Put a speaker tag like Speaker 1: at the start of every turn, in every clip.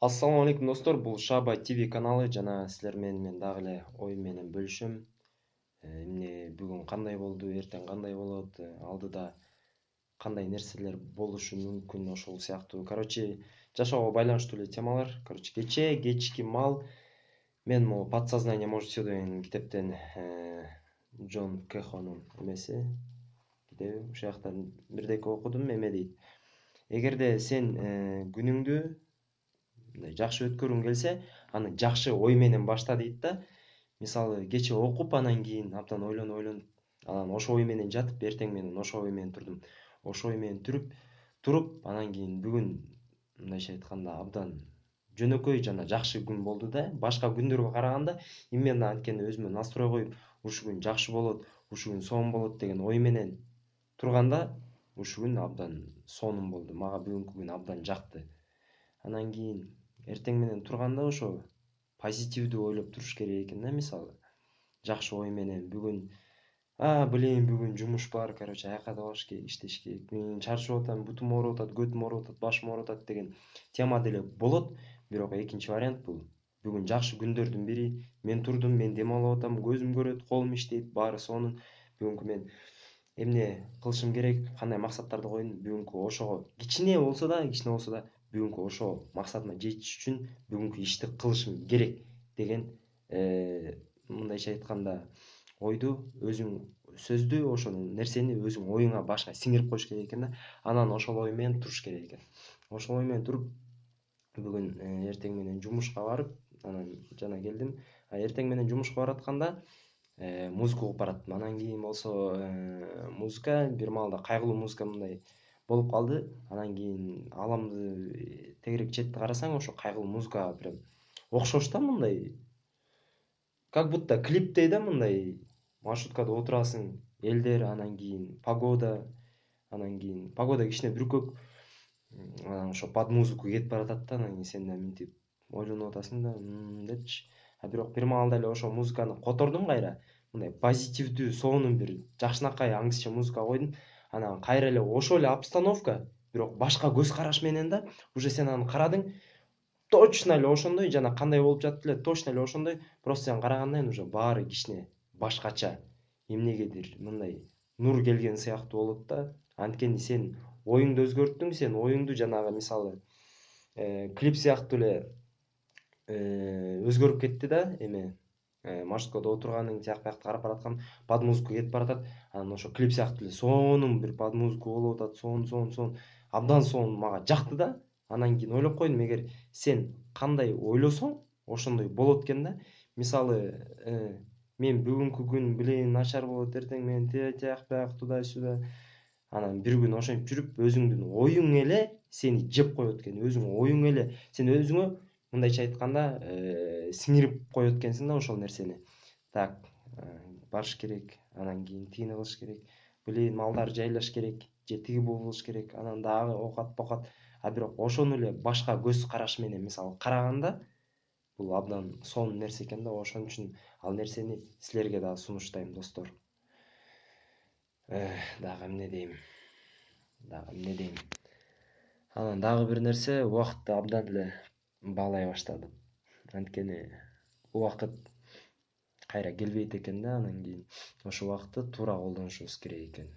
Speaker 1: Ассаламу алейкум достор, бул Шаба ТВ каналы жана силер менен мен дагы эле ой менен бөлүшөм. Эмне бүгүн кандай болду, эртең кандай болот, алдыда кандай нерселер болушу мүмкүн, ошол сыяктуу. Жашоого байланыштуу эле темалар. Кечки мал мен могу «Подсознание может всё» деген китептен Джон Кехонун эмеси, китеби. Ушул жактан бирдеке окудум. Эме дейт: эгерде сен күнүңдү мындай жакшы өткөргүң келсе, аны жакшы ой менен башта дейт да. Мисалы, кечээ окуп, анан кийин абдан ойлонуп, анан ошол ой менен жатып, эртең менен ошол ой менен турдум. Ошол ой менен туруп, анан кийин бүгүн мындайча айтканда абдан жөнөкөй жана жакшы күн болду да. Башка күндөргө караганда именно анткени өзүмө настрой коюп, ушул күн жакшы болот, ушул күн сонун болот деген ой менен турганда, ушул күн абдан сонун болду. Мага бүгүнкү күн абдан жакты. Анан кийин эртең менен турганда ошо позитивдүү ойлоп туруш керек экен да. Мисалы, жакшы ой менен бүгүн жумуш бар, аяка да барыш керек, иштеш керек, мен чарчап атам, бутум ооруп атат, көтүм ооруп атат, башым ооруп атат деген тема деле болот. Бирок экинчи вариант бул. Бүгүн жакшы күндөрдүн бири. Мен турдум, мен дем алып атам, көзүм көрөт, колум иштейт, баары сонун. Бүгүнкү мен эмне кылышым керек, кандай максаттарды койдум, бүгүнкү ошого кичине болсо да бүгүнкү ошол максатыма жетиш үчүн бүгүнкү ишти кылышым керек деген мындайча айтканда ойду, өзүң сөздү, ошол нерсени өзүң оюңа башка сиңирип коюш керек экен да. Анан ошол ой менен туруш керек экен. Ошол ой менен туруп, бүгүн эртең менен жумушка барып, анан жана келдим. Эртең менен жумушка баратканда музыка угуп бараттым. Анан кийин болсо музыка бир маалда кайгылуу музыка мындай болуп калды. Анан кийин аламды тегерек четти карасаң, ошо кайгылуу музыкага прям окшош да, мындай как будто клиптей да. Мындай маршруткада отурасың, элдер, анан кийин погода кичине бүркөк, анан ошо под музыку кетип баратат да. Анан кийин сен да мынтип ойлонуп атасың да, депчи. Бирок бир маалда эле ошо музыканы котордум кайра. Мындай позитивдүү, сонун бир жакшынакай аңдышча музыка койдум. Анан кайра эле ошол эле обстановка, бирок башка көз караш менен да. Уже сен аны карадың, точно эле ошондой, жана кандай болуп жатты эле точно эле ошондой. Просто сен карагандан кийин уже баары кичине башкача, эмнегедир мындай нур келген сыяктуу болот да. Анткени сен оюңду өзгөрттүң, сен оюңду жанагы мисалы клип сыяктуу эле өзгөрүп кетти да. Эме маршруткада отурганың, тияк биякты карап бараткан, под музыку кетип баратат. Анан ошо клип сыяктуу эле сонун бир под музыку болуп атат, сонун, абдан сонун, мага жакты да. Анан кийин ойлоп койдум, эгер сен кандай ойлосоң, ошондой болот экен да. Мисалы, мен бүгүнкү күн билейин начар болот, эртең менен тияк бияк, туда-сюда. Анан бир күн ошентип жүрүп, өзүңдүн оюң эле сени жеп коет экен. Өзүңдүн оюң эле сен өзүңө мындайча айтканда сиңирип коет экенсиң да ошол нерсени. Так, барыш керек, анан кийин тигини кылыш керек, билейин малдарды жайлаш керек, же тиги бул кылыш керек, анан дагы оокат покат. Бирок ошону эле башка көз караш менен мисалы караганда, бул абдан сонун нерсе экен да. Ошон үчүн ал нерсени силерге дагы сунуштайм, достор. Дагы эмне дейм? Анан дагы бир нерсе, убакытты абдан эле баалай баштадым. Анткени убакыт кайра келбейт экен да. Анан кийин ошол убакытты туура колдонушубуз керек экен.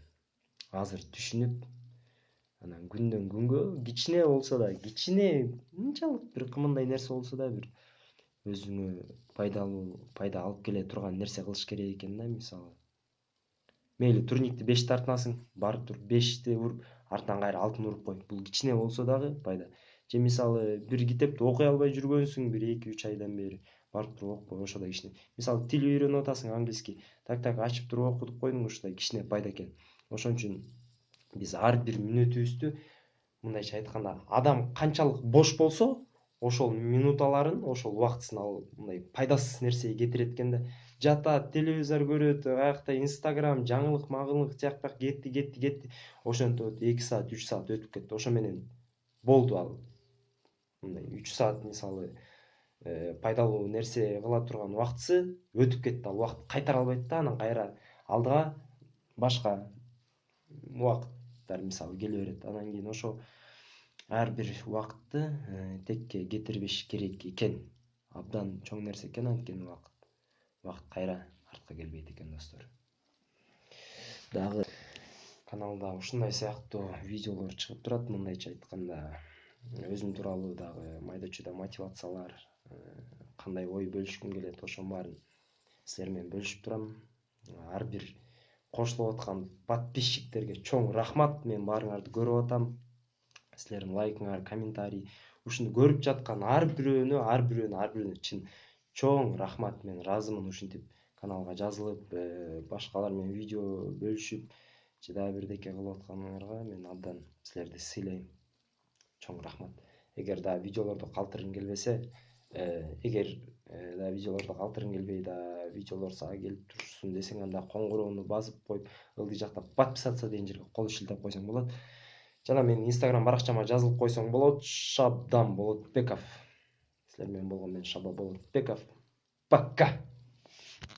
Speaker 1: Азыр түшүнүп, анан күндөн күнгө кичине болсо да, мынчалык бир кымындай нерсе болсо да, бир өзүңө пайда алып келе турган нерсе кылыш керек экен да. Мисалы, мейли турникти 5 тартынасың, барып туруп 5ти уруп, артынан кайра 6-ны уруп кой. Бул кичине болсо дагы пайда. Же мисалы, бир китепти окуй албай жүргөнсүң бир 2-3 айдан бери, барып туруп окуп кой, ошо да кичине. Мисалы, тил үйрөнүп атасың, английский. Так ачып туруп окутуп койдуң, ушул да кичине пайда экен. Ошон үчүн биз ар бир мүнөтүбүздү мындайча айтканда, адам канчалык бош болсо, ошол минуталарын, ошол убактысын ал мындай пайдасыз нерсеге кетирет экен да. Жатат, телевизор көрөт, аякта Инстаграм, жаңылык тияк бияк кетти. Ошентип 2 саат, 3 саат өтүп кетти. Ошо менен болду ал. Мындай 3 саат мисалы пайдалуу нерсе кыла турган убактысы өтүп кетти. Ал убакытты кайтара албайт да. Анан кайра алдыга башка убакыттар мисалы келе берет. Анан кийин ошо ар бир убакытты текке кетирбеш керек экен. Абдан чоң нерсе экен, анткени убакыт кайра артка келбейт экен достор. Дагы каналда ушундай сыяктуу видеолор чыгып турат, мындайча айтканда өзүм тууралуу дагы майда чүйдө мотивациялар, кандай ой бөлүшкүм келет, ошонун баарын силер менен бөлүшүп турам. Ар бир кошулуп аткан подписчиктерге чоң рахмат. Мен баарыңарды көрүп атам. Силердин лайкыңар, комментарий, ушуну көрүп жаткан ар бирөөнө чын чоң рахмат. Мен ыраазымын ушинтип каналга жазылып, башкалар менен видео бөлүшүп же дагы бирдеке кылып атканыңарга мен абдан силерди сыйлайм. Чоң рахмат. Эгер дагы видеолорду калтыргың келбесе, эгер дагы видеолорду калтыргың келбей да видеолор сага келип турушсун десең, анда коңгуроону басып коюп, ылдый жакта подписаться деген жерге кол шилтеп койсоң болот. Жана менин Instagram баракчама жазылып койсоң болот. Шабдан Болотбеков. Силер менен болгон мен Шаба Болотбеков. Пока.